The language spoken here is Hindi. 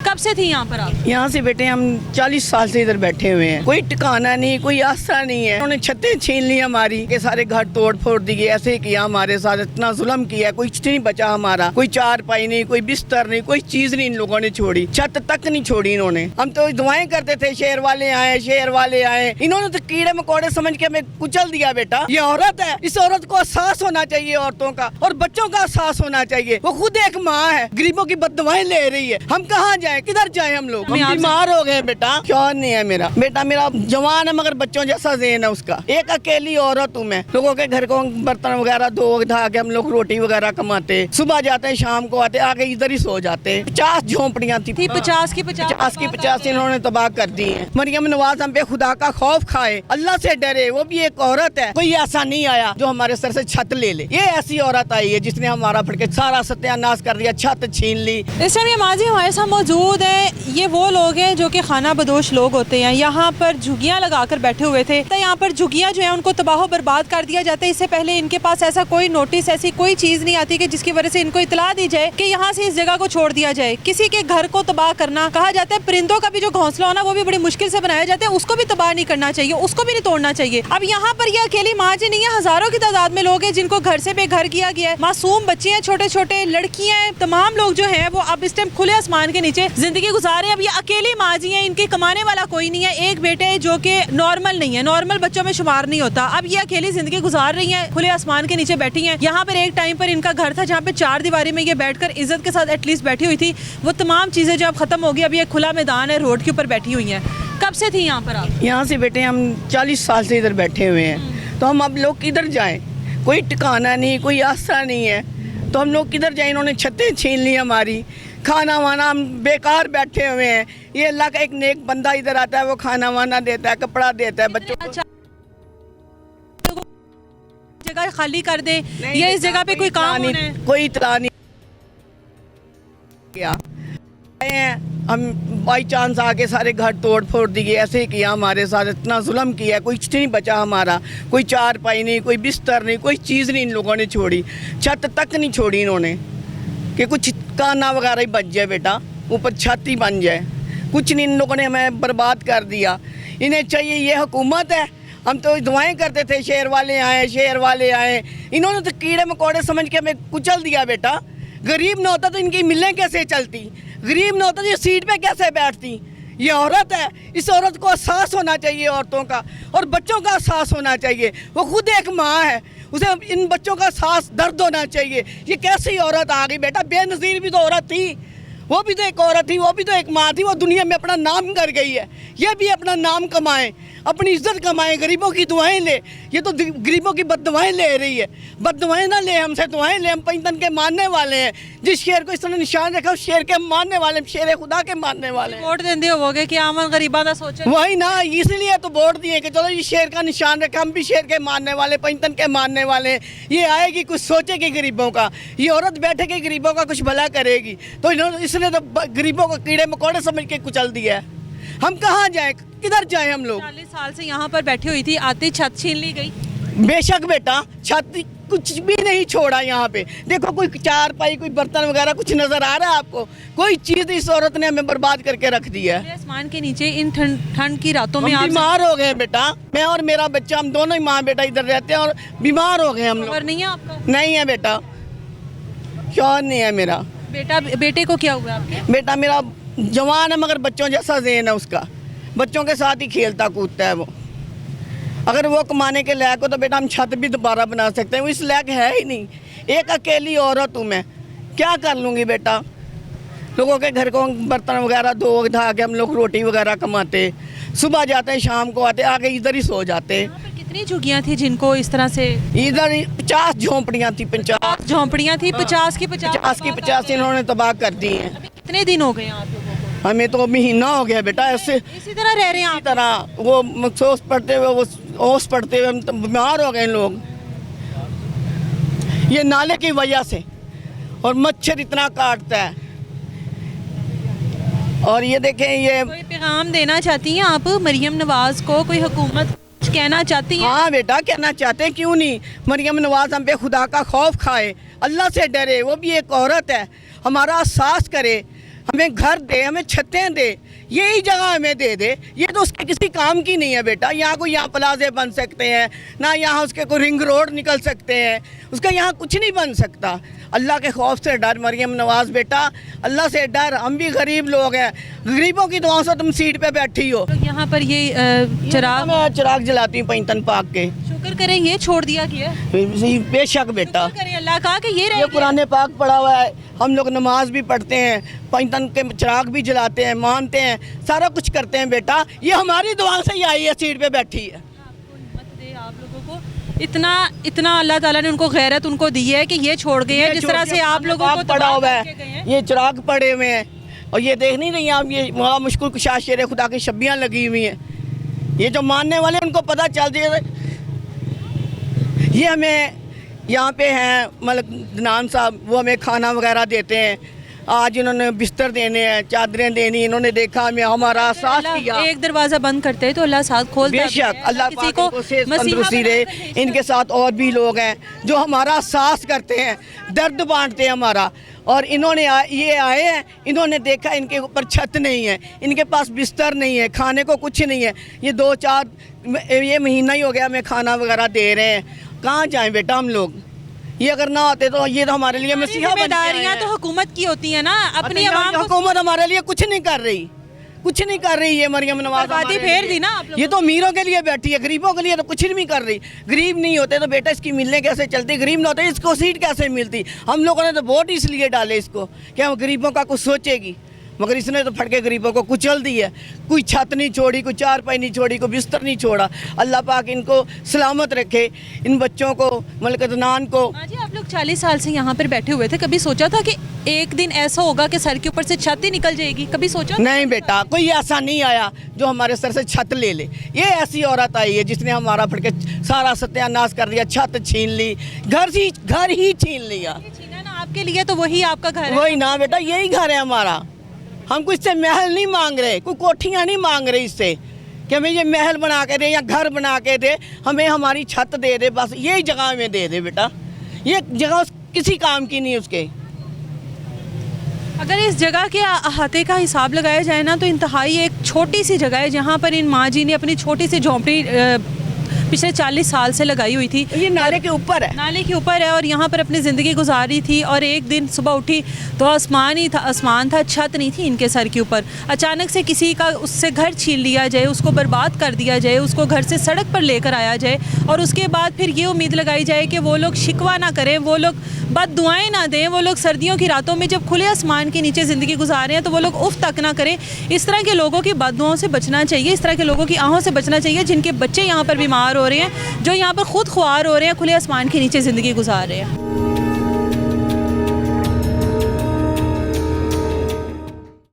कब से थी यहाँ पर आप? यहाँ से बेटे हम 40 साल से इधर बैठे हुए हैं, कोई ठिकाना नहीं, कोई आस्था नहीं है। उन्होंने छतें छीन ली हमारी, के सारे घर तोड़ फोड़ दिए, ऐसे किया हमारे साथ, इतना जुल्म किया, कोई नहीं बचा हमारा, कोई चारपाई नहीं, कोई बिस्तर नहीं, कोई चीज नहीं इन लोगों ने छोड़ी, छत तक नहीं छोड़ी इन्होंने। हम तो दुआएं करते थे शेर वाले आए, शेर वाले आए, इन्होंने तो कीड़े मकोड़े समझ के हमें कुचल दिया। बेटा ये औरत है, इस औरत को एहसास होना चाहिए, औरतों का और बच्चों का एहसास होना चाहिए। वो खुद एक माँ है, गरीबों की बददुआएं ले रही है। हम कहाँ जाए, किधर जाए हम लोग? हम बीमार हो गए बेटा। क्यों नहीं है मेरा बेटा, मेरा जवान है मगर बच्चों जैसा ज़हन है उसका। एक अकेली औरत हूँ मैं, लोगों के घर को बर्तन वगैरह धो धा के हम लोग रोटी वगैरह कमाते, सुबह जाते शाम को आते, आके इधर ही सो जाते। 50 झोंपड़ियाँ थी, 50 की 50 इन्होंने तबाह कर दी है। मरियम नवाज हम पे खुदा का खौफ खाए, अल्लाह से डरे, वो भी एक औरत है। कोई ऐसा नहीं आया जो हमारे सर से छत ले ले। ये ऐसी औरत आई है जिसने हमारा फटके सारा सत्यानाश कर दिया, छत छीन ली। इस टाइम ये माजी हमारे साथ मौजूद है। ये वो लोग हैं जो कि खाना बदोश लोग होते हैं। यहाँ पर झुग्गियाँ लगाकर बैठे हुए थे, तो यहाँ पर झुग्गियाँ जो है उनको तबाह बर्बाद कर दिया जाता है। इससे पहले इनके पास ऐसा कोई नोटिस, ऐसी कोई चीज़ नहीं आती कि जिसकी वजह से इनको इतला दी जाए कि यहाँ से इस जगह को छोड़ दिया जाए। किसी के घर को तबाह करना, कहा जाता है परिंदों का भी जो घोंसला होना वो भी बड़ी मुश्किल से बनाया जाता है, उसको भी तबाह नहीं करना चाहिए, उसको भी नहीं तोड़ना चाहिए। अब यहाँ पर ये अकेली माँ जी नहीं है, हजारों की तादाद में लोग हैं जिनको घर से बेघर किया गया है। मासूम बच्चे हैं, छोटे छोटे लड़कियां हैं, तमाम लोग जो हैं वो अब इस टाइम खुले आसमान के नीचे जिंदगी गुजारे। अब ये अकेली माँ जी हैं, इनके कमाने वाला कोई नहीं है। एक बेटे जो कि नॉर्मल नहीं है, नॉर्मल बच्चों में शुमार नहीं होता। अब ये अकेली जिंदगी गुजार रही है, खुले आसमान के नीचे बैठी हैं। यहाँ पर एक टाइम पर इनका घर था जहाँ पे 4 दीवारी में ये बैठकर इज्जत के साथ एटलीस्ट बैठी हुई थी। वो तमाम चीजें जो अब खत्म हो गई, अब ये खुला मैदान है, रोड के ऊपर बैठी हुई है। कब से थी यहाँ पर आप? यहाँ से बेटे हम 40 साल से इधर बैठे हुए हैं, तो हम अब लोग किधर जाएं? कोई ठिकाना नहीं, कोई आस्था नहीं है, तो हम लोग किधर जाएं? इन्होंने छतें छीन ली हमारी, खाना वाना हम बेकार बैठे हुए हैं। ये अल्लाह का एक नेक बंदा इधर आता है, वो खाना वाना देता है, कपड़ा देता है बच्चों को। जगह खाली कर दे, ये इस जगह पे कोई काम नहीं, कोई इतला नहीं किया। हम बाई चांस आके सारे घर तोड़ फोड़ दिए, ऐसे ही किया हमारे साथ, इतना जुल्म किया, कोई नहीं बचा हमारा, कोई चारपाई नहीं, कोई बिस्तर नहीं, कोई चीज़ नहीं इन लोगों ने छोड़ी, छत तक नहीं छोड़ी इन्होंने कि कुछ काना वगैरह ही बच जाए बेटा, ऊपर छत ही बन जाए। कुछ नहीं, इन लोगों ने हमें बर्बाद कर दिया। इन्हें चाहिए, ये हुकूमत है। हम तो दुआएं करते थे शेर वाले आए, शेर वाले आए, इन्होंने तो कीड़े मकोड़े समझ के हमें कुचल दिया। बेटा गरीब ना होता तो इनकी मिलें कैसे चलती, गरीब ना होता तो ये सीट पे कैसे बैठती। ये औरत है, इस औरत को एहसास होना चाहिए, औरतों का और बच्चों का एहसास होना चाहिए। वो खुद एक माँ है, उसे इन बच्चों का एहसास दर्द होना चाहिए। ये कैसी औरत आ गई बेटा? बेनज़ीर भी तो औरत थी, वो भी तो एक औरत थी, वो भी तो एक माँ थी। वो दुनिया में अपना नाम कर गई है, ये भी अपना नाम कमाए, अपनी इज्जत कमाए, गरीबों की दुआएं ले। ये तो गरीबों की बददुआएं ले रही है। बददुआएं ना ले, हमसे दुआएं ले। हम पंजतन के मानने वाले हैं, जिस शेर को इस तरह निशान रखा उस शेर के हम मानने वाले हैं, शेर खुदा के मानने वाले हैं। वोट देंदे होवोगे कि आमन गरीबा दा सोचे, वही ना, इसलिए तो वोट दिए कि चलो ये शेर का निशान रखा, हम भी शेर के मानने वाले, पंजतन के मानने वाले। ये आएगी कुछ सोचेगी गरीबों का, ये औरत बैठेगी गरीबों का कुछ भला करेगी, तो इन्होंने इसने तो गरीबों को कीड़े मकोड़े समझ के कुचल दिया है। हम कहाँ जाए, किधर जाए हम लोग? 40 साल से यहाँ पर बैठी हुई थी, आती छत छीन ली गई। बेशक बेटा, छत कुछ भी नहीं छोड़ा यहाँ पे। देखो कोई चारपाई, कोई बर्तन वगैरह कुछ नजर आ रहा है आपको? कोई चीज इस औरत ने हमें बर्बाद करके रख दिया है। आसमान के नीचे इन ठंड की रातों में हम बीमार हो गए बेटा, मैं और मेरा बच्चा, हम दोनों ही माँ बेटा इधर रहते हैं और बीमार हो गए हम लोग। नहीं है आपका? नहीं है बेटा, शौहर नहीं है मेरा। बेटे को क्या हुआ आपके? बेटा मेरा जवान है मगर बच्चों जैसा ज़हन है उसका, बच्चों के साथ ही खेलता कूदता है वो। अगर वो कमाने के लायक हो तो बेटा हम छत भी दोबारा बना सकते हैं, वो इस लायक है ही नहीं। एक अकेली औरत हूँ मैं, क्या कर लूँगी बेटा? लोगों के घर को बर्तन वगैरह धो धा के हम लोग रोटी वगैरह कमाते, सुबह जाते हैं शाम को आते, आके इधर ही सो जाते। कितनी झुग्गियाँ थी जिनको इस तरह से? इधर 50 झोंपड़ियाँ थी, 50 झोंपड़ियाँ थी। 50 की 50 इन्होंने तबाह कर दी हैं। कितने दिन हो गए आप लोगों को? हमें तो महीना हो गया बेटा, ऐसे इसी तरह रह रहे हैं इसी तरह। वो मखसूस पढ़ते हुए, वो ओस पढ़ते हुए हम तो बीमार हो गए लोग, ये नाले की वजह से। और मच्छर इतना काटता है। और ये देखें, ये कोई पैगाम देना चाहती हैं आप मरियम नवाज को? कोई हुकूमत कहना चाहती है? हाँ बेटा, कहना चाहते हैं, क्यों नहीं। मरियम नवाज हम पे खुदा का खौफ खाए, अल्लाह से डरे, वो भी एक औरत है, हमारा एहसास करे, हमें घर दे, हमें छतें दे, यही जगह हमें दे दे। ये तो उसके किसी काम की नहीं है बेटा। यहाँ कोई यहाँ प्लाजे बन सकते हैं ना, यहाँ उसके कोई रिंग रोड निकल सकते हैं, उसका यहाँ कुछ नहीं बन सकता। अल्लाह के खौफ से डर मरियम नवाज बेटा, अल्लाह से डर। हम भी गरीब लोग हैं, गरीबों की दुआओं से तुम सीट पे बैठी हो। तो यहाँ पर ये चिराग, मैं चिराग जलाती हूँ पैंतन पाक के। शुक्र करें ये छोड़ दिया गया, बेशक बेटा, शुक्र करें अल्लाह का कि ये रह ये गया। पुराने पाक पड़ा हुआ है। हम लोग नमाज भी पढ़ते हैं, पैंतन के चिराग भी जलाते हैं, मानते हैं, सारा कुछ करते हैं बेटा। ये हमारी दुआ से ही आई है, सीट पे बैठी है। आपको हिम्मत दे, आप लोगों को इतना अल्लाह ताला ने उनको गैरत उनको दी है कि ये छोड़ गए हैं। जिस तरह से आप लोगों को पड़ा हुआ करके गए हैं। है, ये चिराग पड़े हुए हैं, और ये देख नहीं रही आप, ये वहाँ मुश्किल कुशा शेर खुदा की शब्बियाँ लगी हुई हैं। ये जो मानने वाले उनको पता चल जाए। ये हमें यहाँ पे हैं मतलब नान साहब, वो हमें खाना वगैरह देते हैं। आज इन्होंने बिस्तर देने हैं, चादरें देनी, इन्होंने देखा हमें, हमारा साथ किया। एक दरवाजा बंद करते हैं तो अल्लाह साथ खोलता है। बेशक अल्लाह किसी को तंदुरुस्ती दे। इनके साथ और भी लोग हैं जो हमारा साथ करते हैं, दर्द बांटते हैं हमारा। और इन्होंने ये आए हैं, इन्होंने देखा इनके ऊपर छत नहीं है, इनके पास बिस्तर नहीं है, खाने को कुछ नहीं है। ये 2-4 ये महीना ही हो गया हमें खाना वगैरह दे रहे हैं। कहाँ जाएं बेटा हम लोग? ये अगर ना आते तो ये तो हमारे लिए मसीहा बन के आए जिम्मेदारियां हैं। तो हुकूमत की होती है ना, अपनी आवाम को हुकूमत हमारे लिए कुछ नहीं कर रही, कुछ नहीं कर रही। ये मरियम नवाज बर्बादी हमारे फेर लिए। दी ना आप लोगों ये तो अमीरों के लिए बैठी है, गरीबों के लिए तो कुछ नहीं कर रही। गरीब नहीं होते तो बेटा इसकी मिलने कैसे चलती? गरीब ना होते इसको सीट कैसे मिलती? हम लोगों ने तो वोट इसलिए डाले इसको कि हम गरीबों का कुछ सोचेगी, मगर इसने तो फट के गरीबों को कुचल दी है। कोई छत नहीं छोड़ी, कोई चारपाई नहीं छोड़ी, कोई बिस्तर नहीं छोड़ा। अल्लाह पाक इनको सलामत रखे, इन बच्चों को, मलक अदनान को। हाँ जी, आप लोग 40 साल से यहाँ पर बैठे हुए थे, कभी सोचा था कि एक दिन ऐसा होगा कि सर के ऊपर से छत ही निकल जाएगी? कभी सोचा? नहीं बेटा, कोई ऐसा नहीं आया जो हमारे सर से छत ले ले। ये ऐसी औरत आई है जिसने हमारा फट के सारा सत्यानाश कर दिया, छत छीन ली, घर ही छीन लिया। छीना ना आपके लिए तो वही आपका घर है। वही ना बेटा, यही घर है हमारा। हम कुछ से महल नहीं मांग रहे, कोई कोठियाँ नहीं मांग रहे इससे कि हमें ये महल बना के दे या घर बना के दे, हमें हमारी छत दे दे, बस यही जगह हमें दे दे बेटा। ये जगह किसी काम की नहीं उसके। अगर इस जगह के अहाते का हिसाब लगाया जाए ना, तो इंतहाई एक छोटी सी जगह है जहाँ पर इन माँ जी ने अपनी छोटी सी झोंपड़ी पिछले 40 साल से लगाई हुई थी। ये नाले के ऊपर है, नाले के ऊपर है, और यहाँ पर अपनी ज़िंदगी गुजारी थी। और एक दिन सुबह उठी तो आसमान था, छत नहीं थी इनके सर के ऊपर। अचानक से किसी का उससे घर छीन लिया जाए, उसको बर्बाद कर दिया जाए, उसको घर से सड़क पर लेकर आया जाए, और उसके बाद फिर ये उम्मीद लगाई जाए कि वो लोग शिकवा ना करें, वो लोग बद दुआएं ना दें, वो लोग सर्दियों की रातों में जब खुले आसमान के नीचे ज़िंदगी गुजार रहे हैं तो वो लोग उफ तक ना करें। इस तरह के लोगों की बद दुआओं से बचना चाहिए, इस तरह के लोगों की आहों से बचना चाहिए जिनके बच्चे यहाँ पर बीमार हो रहे हैं, जो यहाँ पर खुद ख्वार हो रहे हैं, खुले आसमान के नीचे ज़िंदगी गुजार रहे हैं।